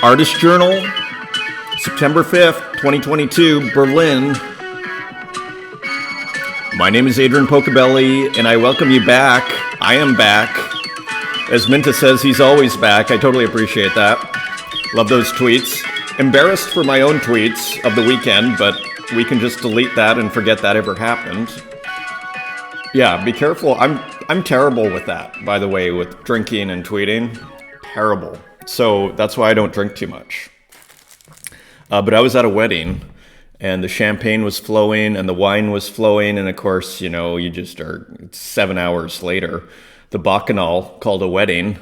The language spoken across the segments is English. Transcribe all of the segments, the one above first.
Artist Journal, September 5th, 2022, Berlin. My name is Adrian Pocobelli, and I welcome you back. I am back. As Minta says, he's always back. I totally appreciate that. Love those tweets. Embarrassed for my own tweets of the weekend, but we can just delete that and forget that ever happened. Yeah, be careful. I'm terrible with that, by the way, with drinking and tweeting. Terrible. So that's why I don't drink too much. But I was at a wedding, and the champagne was flowing, and the wine was flowing, and of course, you just are 7 hours later. The Bacchanal called a wedding.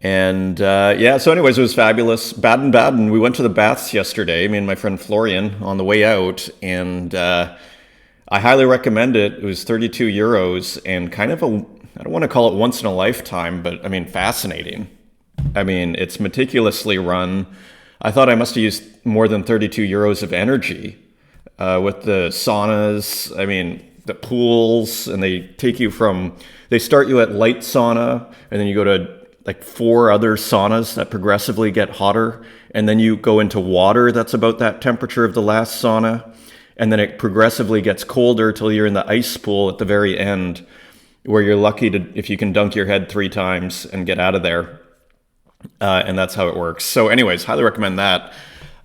And so anyways, it was fabulous. Baden-Baden, we went to the baths yesterday, me and my friend Florian, on the way out, and I highly recommend it. It was 32 euros and kind of I don't want to call it once in a lifetime, but fascinating. It's meticulously run. I thought I must have used more than 32 euros of energy with the saunas, the pools, and they start you at light sauna, and then you go to like 4 other saunas that progressively get hotter, and then you go into water that's about that temperature of the last sauna, and then it progressively gets colder till you're in the ice pool at the very end, where you're lucky if you can dunk your head 3 times and get out of there. And that's how it works. So anyways, highly recommend that.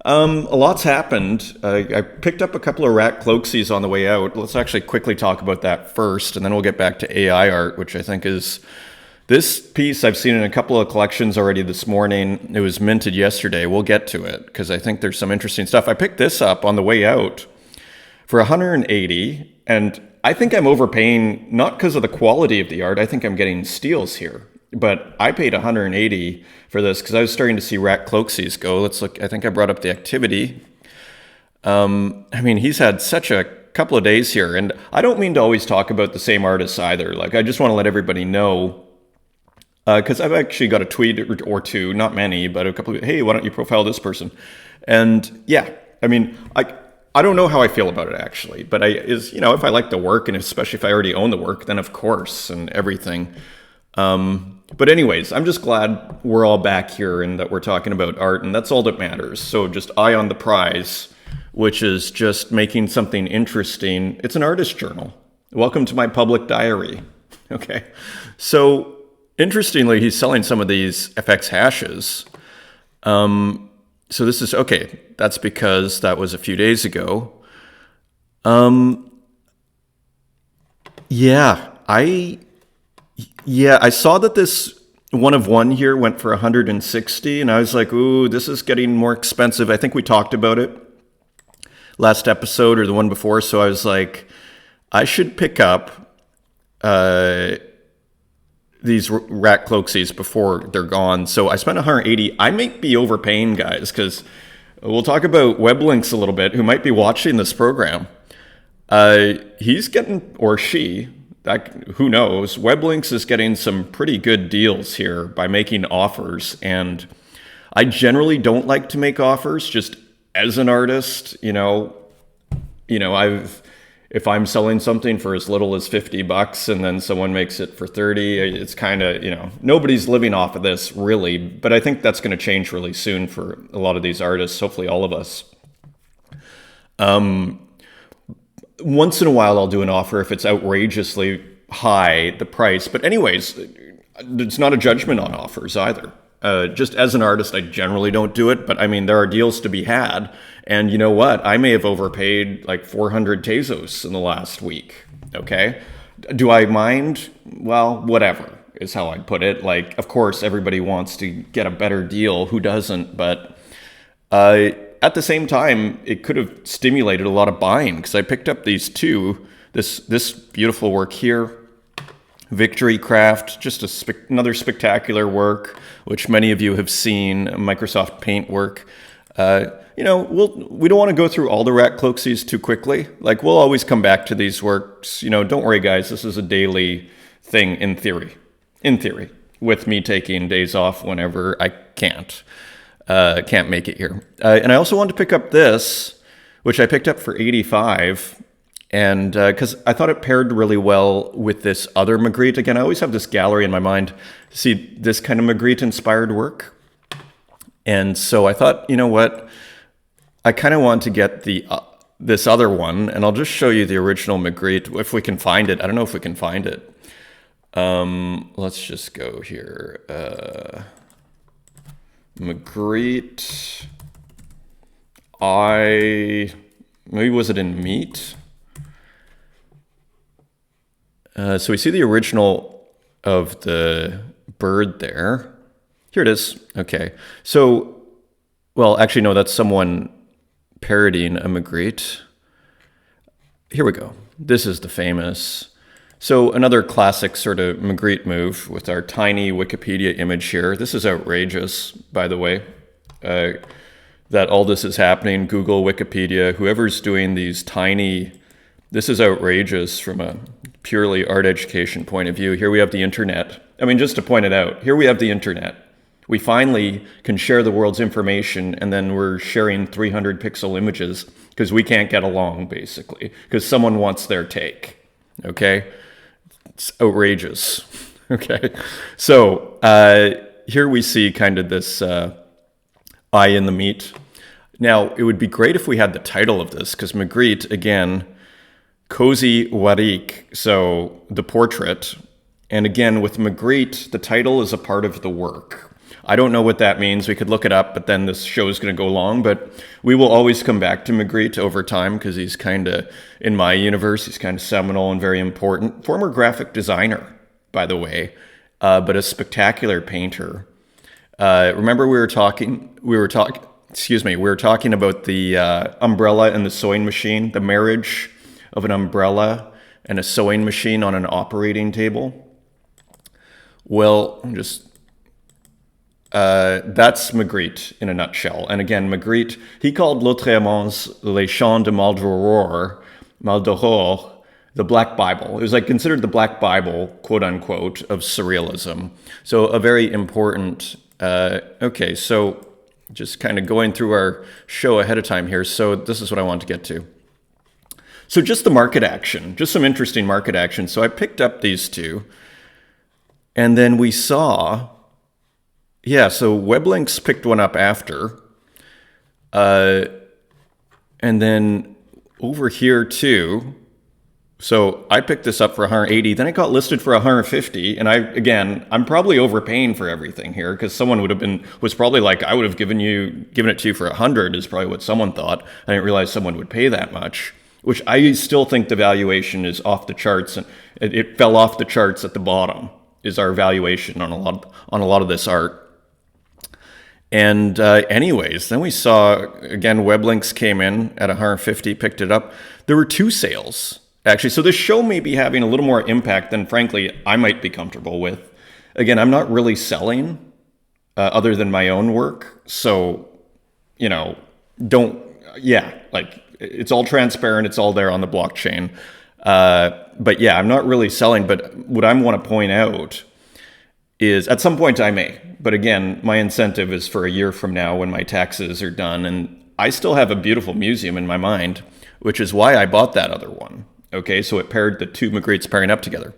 A lot's happened. I picked up a couple of rat cloaksies on the way out. Let's actually quickly talk about that first, and then we'll get back to AI art, which I think is this piece I've seen in a couple of collections already this morning. It was minted yesterday. We'll get to it because I think there's some interesting stuff. I picked this up on the way out for 180, and I think I'm overpaying, not because of the quality of the art. I think I'm getting steals here. But I paid 180 for this because I was starting to see rat cloaksies go. Let's look. I think I brought up the activity. He's had such a couple of days here, and I don't mean to always talk about the same artists either. Like, I just want to let everybody know, because I've actually got a tweet or two, not many, but a couple of, hey, why don't you profile this person? And yeah, I don't know how I feel about it actually, but if I like the work, and especially if I already own the work, then of course, and everything. But anyways, I'm just glad we're all back here and that we're talking about art, and that's all that matters. So just eye on the prize, which is just making something interesting. It's an artist journal. Welcome to my public diary. Okay. So interestingly, he's selling some of these FX hashes. So this is, okay, that's because that was a few days ago. I saw that this one of one here went for 160, and I was like, ooh, this is getting more expensive. I think we talked about it last episode or the one before, so I was like, I should pick up these rat cloaksies before they're gone. So I spent 180. I might be overpaying, guys, because we'll talk about Weblinks a little bit, who might be watching this program. He's getting, or she, who knows, Weblinks is getting some pretty good deals here by making offers. And I generally don't like to make offers just as an artist. If I'm selling something for as little as $50 and then someone makes it for 30, it's kind of, nobody's living off of this really, but I think that's going to change really soon for a lot of these artists, hopefully all of us. Once in a while, I'll do an offer if it's outrageously high, the price. But anyways, it's not a judgment on offers either. Just as an artist, I generally don't do it. But there are deals to be had. And you know what? I may have overpaid like 400 Tezos in the last week. Okay. Do I mind? Well, whatever is how I'd put it. Like, of course, everybody wants to get a better deal. Who doesn't? But at the same time, it could have stimulated a lot of buying because I picked up these two. This beautiful work here, Victory Craft, just another spectacular work, which many of you have seen, Microsoft Paint work. We don't want to go through all the rat cloaksies too quickly. Like, we'll always come back to these works. Don't worry, guys. This is a daily thing in theory, with me taking days off whenever I can't make it here. And I also wanted to pick up this, which I picked up for 85. And because I thought it paired really well with this other Magritte. Again, I always have this gallery in my mind to see this kind of Magritte-inspired work. And so I thought, you know what? I kind of want to get the this other one, and I'll just show you the original Magritte if we can find it. I don't know if we can find it. Let's just go here. Magritte. Maybe was it in Meat? So we see the original of the bird there. Here it is. Okay. So, well, actually, no, that's someone parodying a Magritte. Here we go. This is the famous. So another classic sort of Magritte move with our tiny Wikipedia image here. This is outrageous, by the way, that all this is happening. Google, Wikipedia, whoever's doing these tiny, this is outrageous from a purely art education point of view. Here we have the internet. I mean, just to point it out, here we have the internet. We finally can share the world's information, and then we're sharing 300 pixel images because we can't get along, basically, because someone wants their take, okay? It's outrageous, okay? So here we see kind of this eye in the meat. Now, it would be great if we had the title of this, because Magritte, again, Cozy Warik, so the portrait. And again, with Magritte, the title is a part of the work. I don't know what that means. We could look it up, but then this show is going to go long. But we will always come back to Magritte over time because he's kind of, in my universe, he's kind of seminal and very important. Former graphic designer, by the way, but a spectacular painter. Remember we were talking about the umbrella and the sewing machine, the marriage of an umbrella and a sewing machine on an operating table. Well, that's Magritte in a nutshell. And again, Magritte, he called Lautréamont's Les Chants de Maldoror, the Black Bible. It was like considered the Black Bible, quote unquote, of surrealism. So a very important, okay, so just kind of going through our show ahead of time here. So this is what I want to get to. So just the market action, just some interesting market action. So I picked up these two, and then we saw, so Weblinks picked one up after, and then over here too. So I picked this up for 180, then it got listed for 150, and I'm probably overpaying for everything here because someone was probably like, I would have given it to you for 100 is probably what someone thought. I didn't realize someone would pay that much, which I still think the valuation is off the charts, and it fell off the charts at the bottom is our valuation on a lot of this art. And anyways, then we saw, again, Weblinks came in at 150, picked it up. There were two sales, actually. So this show may be having a little more impact than, frankly, I might be comfortable with. Again, I'm not really selling other than my own work. So, it's all transparent. It's all there on the blockchain. But yeah, I'm not really selling. But what I want to point out is at some point I may. But again, my incentive is for a year from now when my taxes are done. And I still have a beautiful museum in my mind, which is why I bought that other one. Okay, so it paired the two Magrittes pairing up together.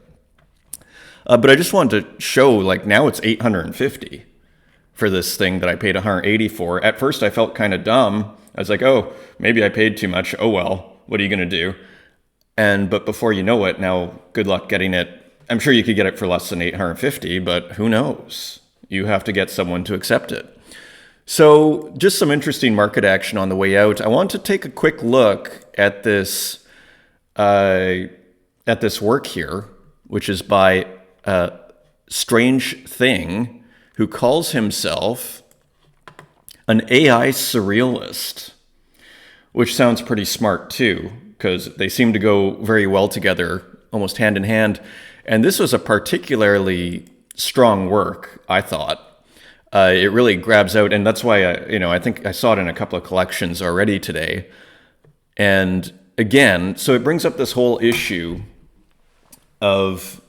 But I just wanted to show, like, now it's 850 for this thing that I paid 180 for. At first, I felt kind of dumb. I was like, oh, maybe I paid too much. Oh, well, what are you going to do? But before you know it, now, good luck getting it. I'm sure you could get it for less than 850, but who knows? You have to get someone to accept it. So just some interesting market action on the way out. I want to take a quick look at this work here, which is by Strange Thing, who calls himself an AI surrealist, which sounds pretty smart too, because they seem to go very well together, almost hand in hand. And this was a particularly strong work, I thought. It really grabs out, and that's why I think I saw it in a couple of collections already today. And again, so it brings up this whole issue of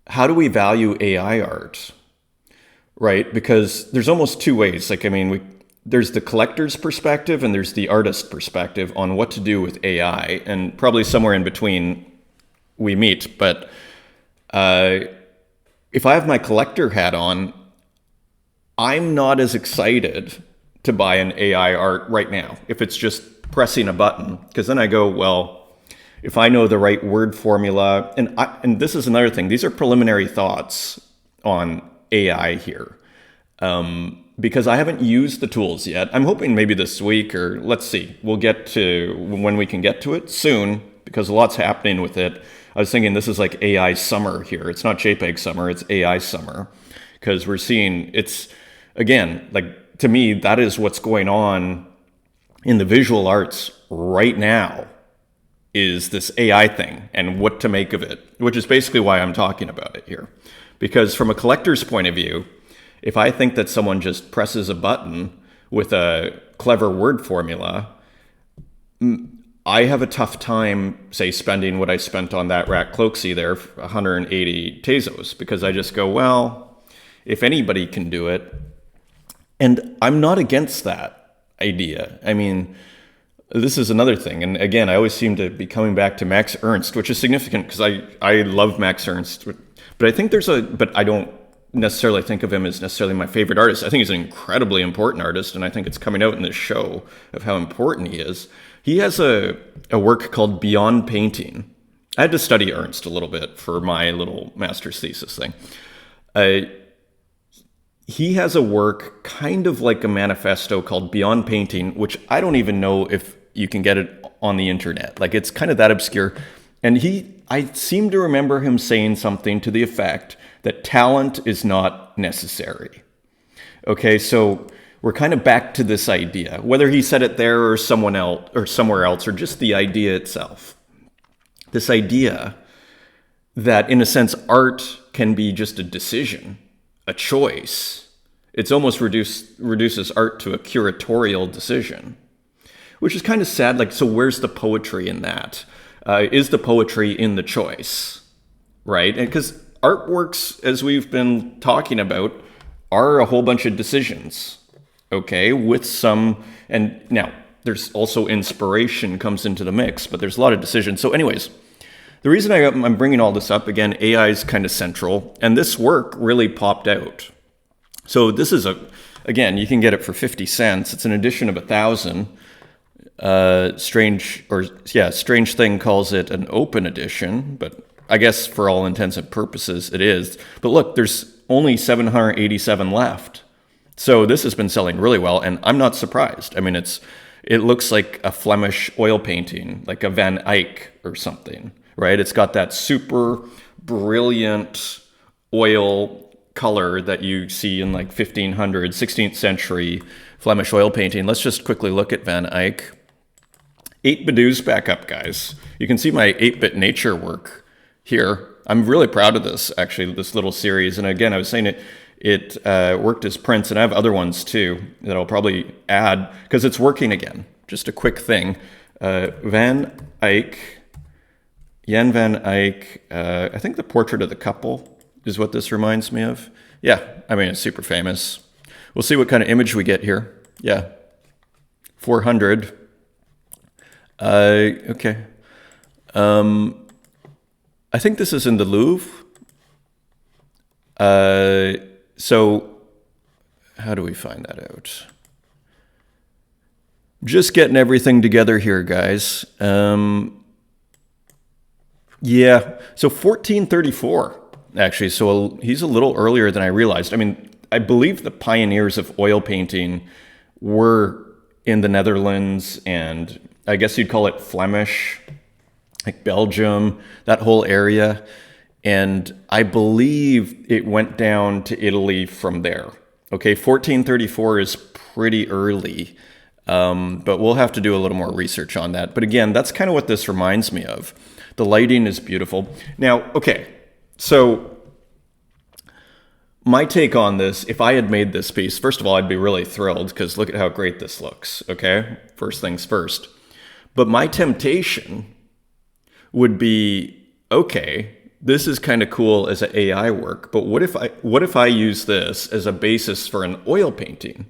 how do we value AI art, right? Because there's almost two ways. There's the collector's perspective and there's the artist perspective on what to do with AI, and probably somewhere in between we meet. But if I have my collector hat on, I'm not as excited to buy an AI art right now if it's just pressing a button, because then I go, well, if I know the right word formula, and this is another thing, these are preliminary thoughts on AI here, because I haven't used the tools yet. I'm hoping maybe this week, or let's see, we'll get to when we can get to it soon, because a lot's happening with it. I was thinking this is like AI summer here. It's not JPEG summer, it's AI summer, because we're seeing again, like to me, that is what's going on in the visual arts right now, is this AI thing and what to make of it, which is basically why I'm talking about it here. Because from a collector's point of view, if I think that someone just presses a button with a clever word formula, I have a tough time, say, spending what I spent on that Rat Cloaksy there, 180 Tezos, because I just go, well, if anybody can do it, and I'm not against that idea. I mean, this is another thing. And again, I always seem to be coming back to Max Ernst, which is significant because I love Max Ernst. But I think but I don't necessarily think of him as necessarily my favorite artist. I think he's an incredibly important artist, and I think it's coming out in this show of how important he is. He has a work called Beyond Painting. I had to study Ernst a little bit for my little master's thesis thing. He has a work kind of like a manifesto called Beyond Painting, which I don't even know if you can get it on the internet. Like, it's kind of that obscure. And I seem to remember him saying something to the effect that talent is not necessary. Okay, so we're kind of back to this idea, whether he said it there or someone else or somewhere else, or just the idea itself. This idea that, in a sense, art can be just a decision, a choice. It's almost reduces art to a curatorial decision, which is kind of sad. Like, so where's the poetry in that? Is the poetry in the choice, right? Because artworks, as we've been talking about, are a whole bunch of decisions, okay, with some, and now there's also inspiration comes into the mix, but there's a lot of decisions. So anyways, the reason I'm bringing all this up, again, AI is kind of central, and this work really popped out. So this is again, you can get it for 50 cents. It's an edition of 1,000. Strange Thing calls it an open edition, but I guess for all intents and purposes it is. But look, there's only 787 left. So this has been selling really well, and I'm not surprised. I mean, it looks like a Flemish oil painting, like a Van Eyck or something, right? It's got that super brilliant oil color that you see in like 1500s, 16th century Flemish oil painting. Let's just quickly look at Van Eyck. 8Bidoo's back up, guys. You can see my 8-bit nature work here. I'm really proud of this, actually, this little series. And again, I was saying it worked as prints, and I have other ones too that I'll probably add because it's working again. Just a quick thing. Van Eyck, Jan van Eyck, I think the Portrait of the Couple is what this reminds me of. Yeah, I mean, it's super famous. We'll see what kind of image we get here. Yeah, 400. Okay. I think this is in the Louvre. So how do we find that out? Just getting everything together here, guys. Yeah, so 1434, actually. So he's a little earlier than I realized. I mean, I believe the pioneers of oil painting were in the Netherlands, and I guess you'd call it Flemish, like Belgium, that whole area. And I believe it went down to Italy from there. Okay, 1434 is pretty early, but we'll have to do a little more research on that. But again, that's kind of what this reminds me of. The lighting is beautiful. Now, okay, so my take on this, if I had made this piece, first of all, I'd be really thrilled because look at how great this looks, okay? First things first. But my temptation would be, okay, this is kind of cool as an AI work, but what if I use this as a basis for an oil painting?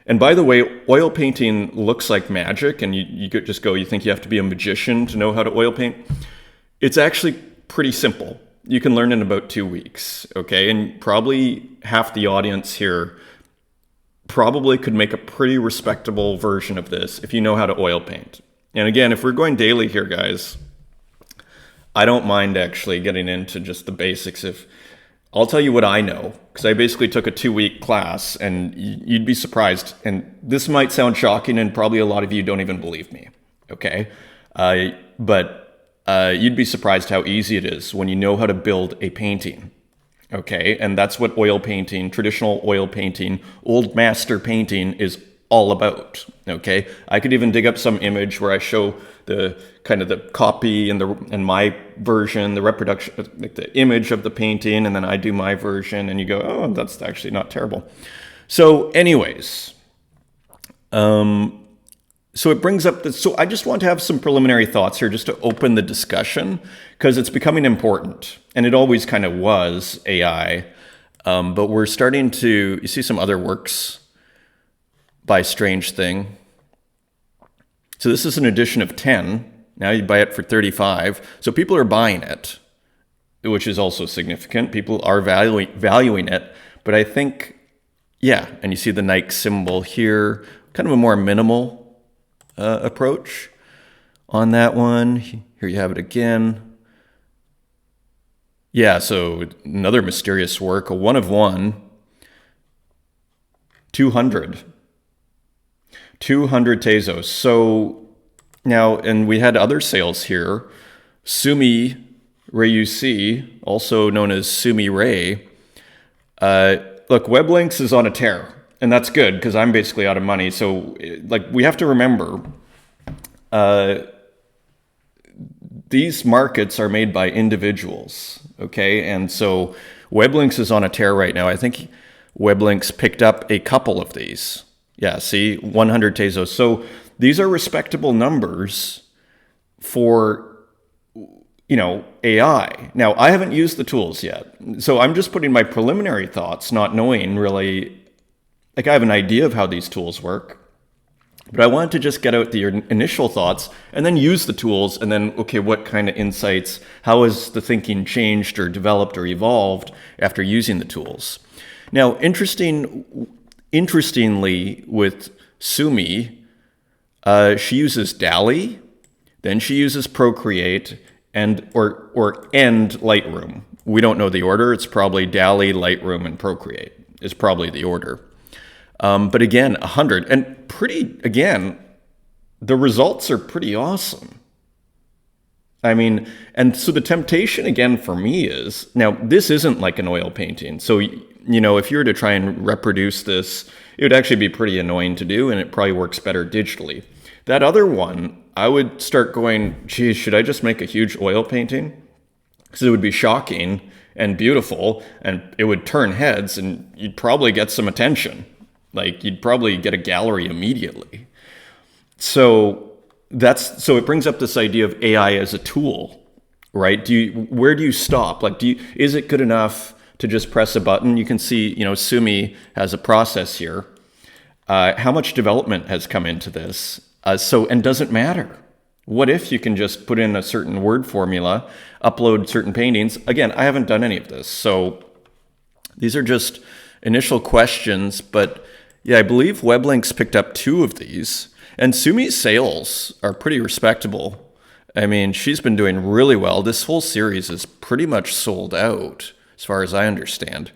And by the way, oil painting looks like magic, and you could just go, you think you have to be a magician to know how to oil paint? It's actually pretty simple. You can learn in about 2 weeks, okay? And probably half the audience here probably could make a pretty respectable version of this if you know how to oil paint. And again, if we're going daily here, guys, I don't mind actually getting into just the basics. I'll tell you what I know, because I basically took a 2-week class, and you'd be surprised. And this might sound shocking, and probably a lot of you don't even believe me, okay? But you'd be surprised how easy it is when you know how to build a painting. Okay, and that's what oil painting, traditional oil painting, old master painting is all about. Okay, I could even dig up some image where I show the kind of the copy and my version, the reproduction, like the image of the painting, and then I do my version, and you go, oh, that's actually not terrible. So, anyways, so it brings up so I just want to have some preliminary thoughts here just to open the discussion, because it's becoming important, and it always kind of was AI, but we're starting to, you see some other works by Strange Thing. So this is an edition of 10. Now you buy it for 35. So people are buying it, which is also significant. People are valuing it, but I think, yeah, and you see the Nike symbol here, kind of a more minimal approach on that one. Here you have it again. Yeah, so another mysterious work, a 1 of 1, 200 Tezos. So now, and we had other sales here. Sumi Ryusi, also known as Sumi Ray. Look, WebLinks is on a tear. And that's good, because I'm basically out of money. So, like, we have to remember, these markets are made by individuals, okay? And so WebLinks is on a tear right now. I think WebLinks picked up a couple of these. Yeah, see, 100 Tezos. So these are respectable numbers for, AI. Now, I haven't used the tools yet. So I'm just putting my preliminary thoughts, not knowing really. Like, I have an idea of how these tools work, but I wanted to just get out the initial thoughts and then use the tools, and then, okay, what kind of insights, how has the thinking changed or developed or evolved after using the tools? Now, interestingly, with Sumi, she uses DALL-E, then she uses Procreate, and Lightroom. We don't know the order. It's probably DALL-E, Lightroom, and Procreate is probably the order. But again, 100, and again, the results are pretty awesome. I mean, and so the temptation again for me is, now this isn't like an oil painting. So, if you were to try and reproduce this, it would actually be pretty annoying to do, and it probably works better digitally. That other one, I would start going, geez, should I just make a huge oil painting? Because it would be shocking and beautiful, and it would turn heads, and you'd probably get some attention. Like, you'd probably get a gallery immediately. So it brings up this idea of AI as a tool, right? Where do you stop? Like, is it good enough to just press a button? You can see, Sumi has a process here. How much development has come into this? And does it matter? What if you can just put in a certain word formula, upload certain paintings? Again, I haven't done any of this. So these are just initial questions, but yeah, I believe WebLinks picked up 2 of these, and Sumi's sales are pretty respectable. I mean, she's been doing really well. This whole series is pretty much sold out, as far as I understand.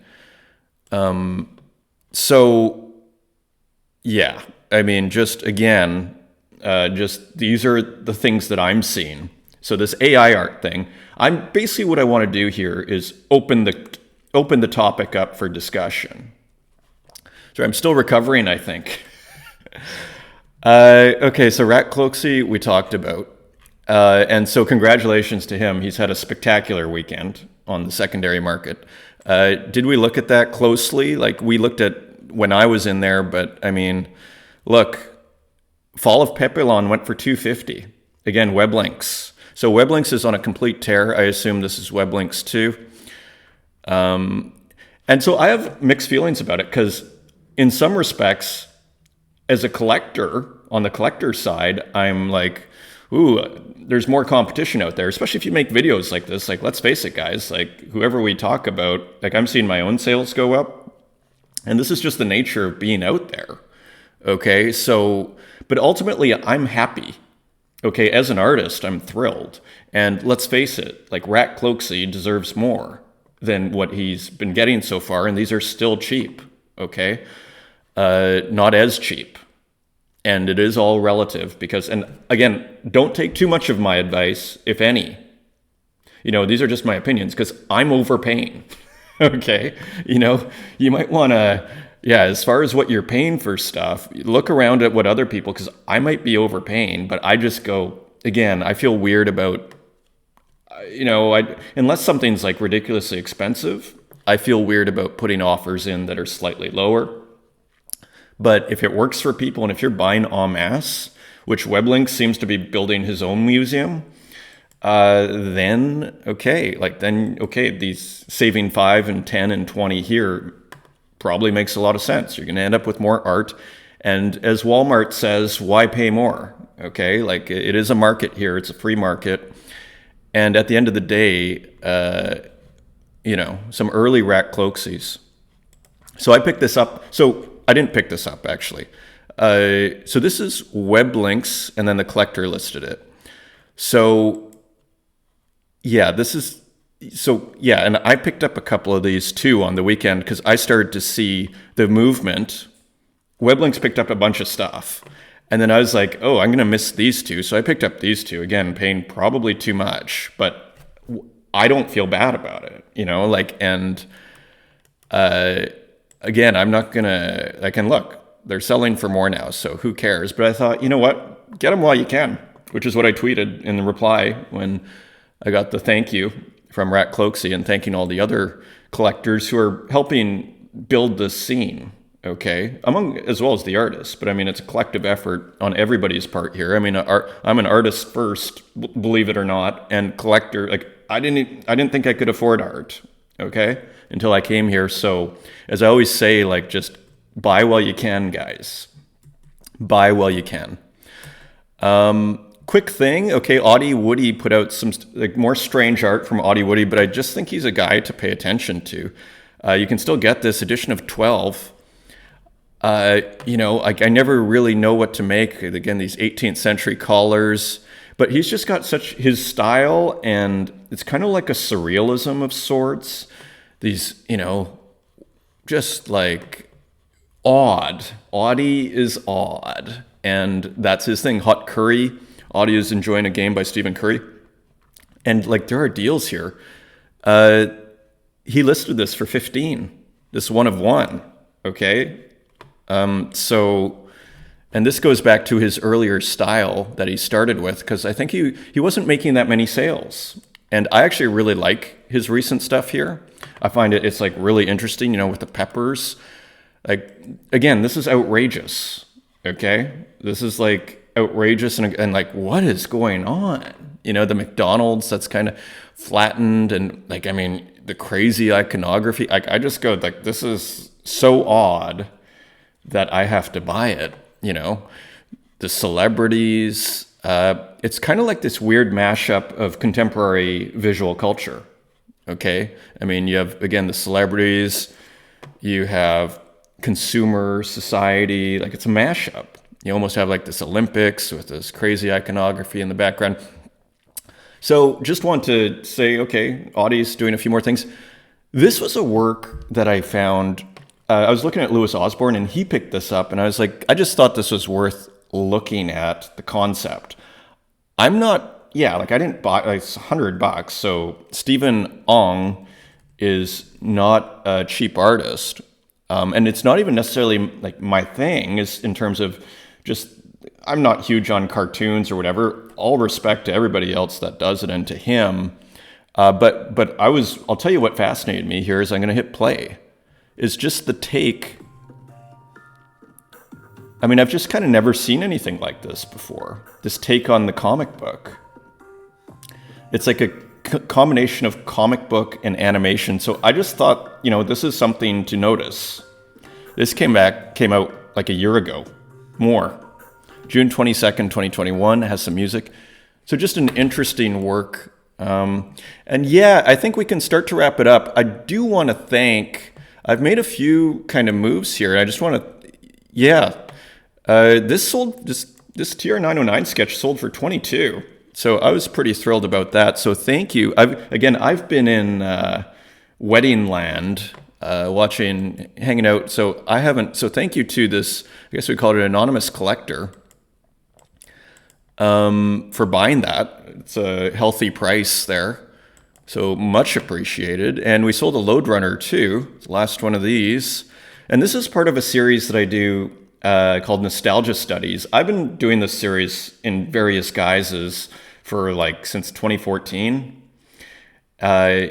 So, yeah, I mean, just again, these are the things that I'm seeing. So this AI art thing, basically what I want to do here is open the topic up for discussion. So I'm still recovering, I think. Okay, so Rat Cloaksy we talked about. And so congratulations to him. He's had a spectacular weekend on the secondary market. Did we look at that closely? Like, we looked at when I was in there, but I mean, look, Fall of Pepilon went for 250. Again, WebLinks. So WebLinks is on a complete tear. I assume this is WebLinks too. And so I have mixed feelings about it, because in some respects, as a collector, on the collector side, I'm like, ooh, there's more competition out there, especially if you make videos like this. Like, let's face it, guys, like, whoever we talk about, like, I'm seeing my own sales go up. And this is just the nature of being out there. Okay, so, but ultimately I'm happy. Okay, as an artist, I'm thrilled. And let's face it, like Rat Cloaksy deserves more than what he's been getting so far, and these are still cheap, okay? Not as cheap. And it is all relative because, and again, don't take too much of my advice, if any. These are just my opinions because I'm overpaying, okay? You might want to, as far as what you're paying for stuff, look around at what other people, because I might be overpaying, but I just go, again, I feel weird about, unless something's like ridiculously expensive, I feel weird about putting offers in that are slightly lower. But if it works for people, and if you're buying en masse, which WebLink seems to be building his own museum, then these saving 5 and 10 and 20 here probably makes a lot of sense. You're going to end up with more art. And as Walmart says, why pay more? Okay, like it is a market here. It's a free market. And at the end of the day, some early Rat Cloaksies. So I picked this up. So I didn't pick this up, actually. So this is WebLinks, and then the collector listed it. And I picked up a couple of these too on the weekend because I started to see the movement. WebLinks picked up a bunch of stuff. And then I was like, oh, I'm going to miss these two. So I picked up these two, again, paying probably too much, but I don't feel bad about it, again, I'm not going to, and look, they're selling for more now, so who cares? But I thought, you know what? Get them while you can, which is what I tweeted in the reply when I got the thank you from Rat Cloaksy and thanking all the other collectors who are helping build this scene, okay? As well as the artists, but it's a collective effort on everybody's part here. I'm an artist first, believe it or not, and collector. I didn't think I could afford art, okay? Until I came here. So as I always say, just buy while you can, guys. Buy while you can. Quick thing, okay, Audie Woody put out some more strange art from Audie Woody, but I just think he's a guy to pay attention to. You can still get this edition of 12. I never really know what to make. Again, these 18th century collars, but he's just got such his style, and it's kind of like a surrealism of sorts. These, just odd. Audie is odd. And that's his thing. Hot Curry. Audie is enjoying a game by Stephen Curry. And there are deals here. He listed this for 15. This one of one. Okay. And this goes back to his earlier style that he started with, because I think he wasn't making that many sales. And I actually really like his recent stuff here. I find it's really interesting, with the peppers. Again, this is outrageous, okay? This is outrageous and what is going on? The McDonald's that's kind of flattened and the crazy iconography. I just go this is so odd that I have to buy it, The celebrities, it's kind of like this weird mashup of contemporary visual culture. Okay. You have, again, the celebrities, you have consumer society, it's a mashup. You almost have this Olympics with this crazy iconography in the background. So just want to say, okay, Audie's doing a few more things. This was a work that I found, I was looking at Louis Osborne and he picked this up and I was I just thought this was worth looking at the concept. I didn't buy, it's $100. So Stephen Ong is not a cheap artist. And it's not even necessarily my thing is in terms of just, I'm not huge on cartoons or whatever. All respect to everybody else that does it and to him. But I'll tell you what fascinated me here is I'm going to hit play. It's just the take. I've just kind of never seen anything like this before. This take on the comic book. It's a combination of comic book and animation. So I just thought, this is something to notice. This came out a year ago, more. June 22nd, 2021, has some music. So just an interesting work. I think we can start to wrap it up. I do want to thank I've made a few kind of moves here. I just want to, this TR909 sketch sold for 22. So I was pretty thrilled about that. So thank you. I've been in wedding land, hanging out. So thank you to this, I guess we call it an anonymous collector, for buying that. It's a healthy price there. So much appreciated. And we sold a Lode Runner too, the last one of these. And this is part of a series that I do called Nostalgia Studies. I've been doing this series in various guises for since 2014. I'll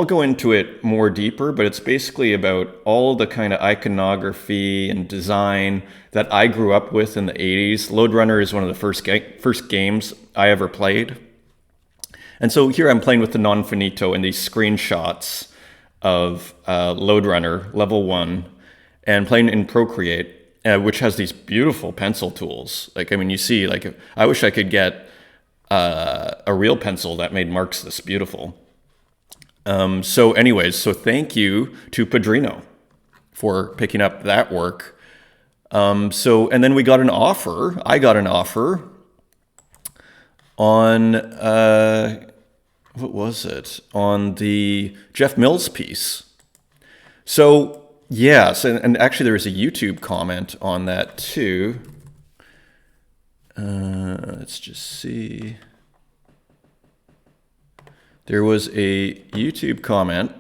go into it more deeper, but it's basically about all the kind of iconography and design that I grew up with in the 80s. Lode Runner is one of the first games I ever played. And so here I'm playing with the Non-Finito and these screenshots of Lode Runner level 1 and playing in Procreate, which has these beautiful pencil tools. You see, I wish I could get a real pencil that made marks this beautiful. So thank you to Padrino for picking up that work. And then we got an offer. I got an offer on, what was it? On the Jeff Mills piece. So, yes, and actually there was a YouTube comment on that too. Let's just see. There was a YouTube comment,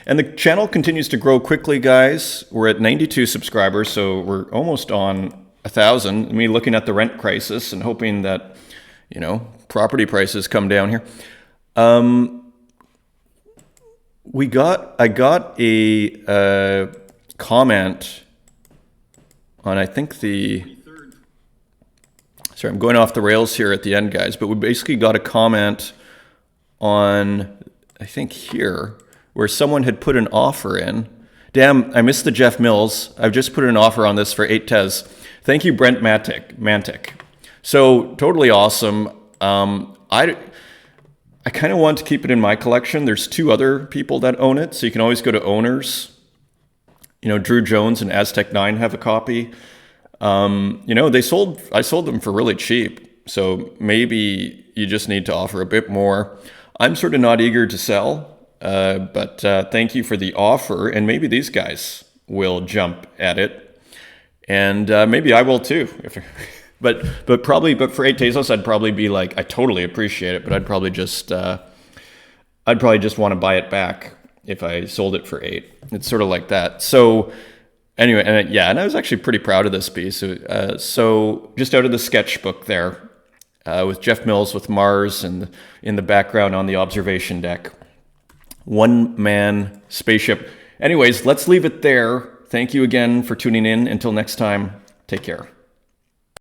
and the channel continues to grow quickly, guys. We're at 92 subscribers, so we're almost on 1,000. Looking at the rent crisis and hoping that, property prices come down here. I got a comment on, I think sorry, I'm going off the rails here at the end, guys, but we basically got a comment on, I think here, where someone had put an offer in. Damn, I missed the Jeff Mills. I've just put an offer on this for 8 Tez. Thank you, Brent Mantic. So totally awesome. I kind of want to keep it in my collection. There's 2 other people that own it, so you can always go to owners. Drew Jones and Aztec9 have a copy. I sold them for really cheap. So maybe you just need to offer a bit more. I'm sort of not eager to sell, but thank you for the offer. And maybe these guys will jump at it. And maybe I will too. But for 8 Tezos, I'd probably be I totally appreciate it, but I'd probably just want to buy it back if I sold it for 8. It's sort of like that. So anyway, and I was actually pretty proud of this piece. So just out of the sketchbook there, with Jeff Mills with Mars and in the background on the observation deck. 1-man spaceship. Anyways, let's leave it there. Thank you again for tuning in. Until next time, take care.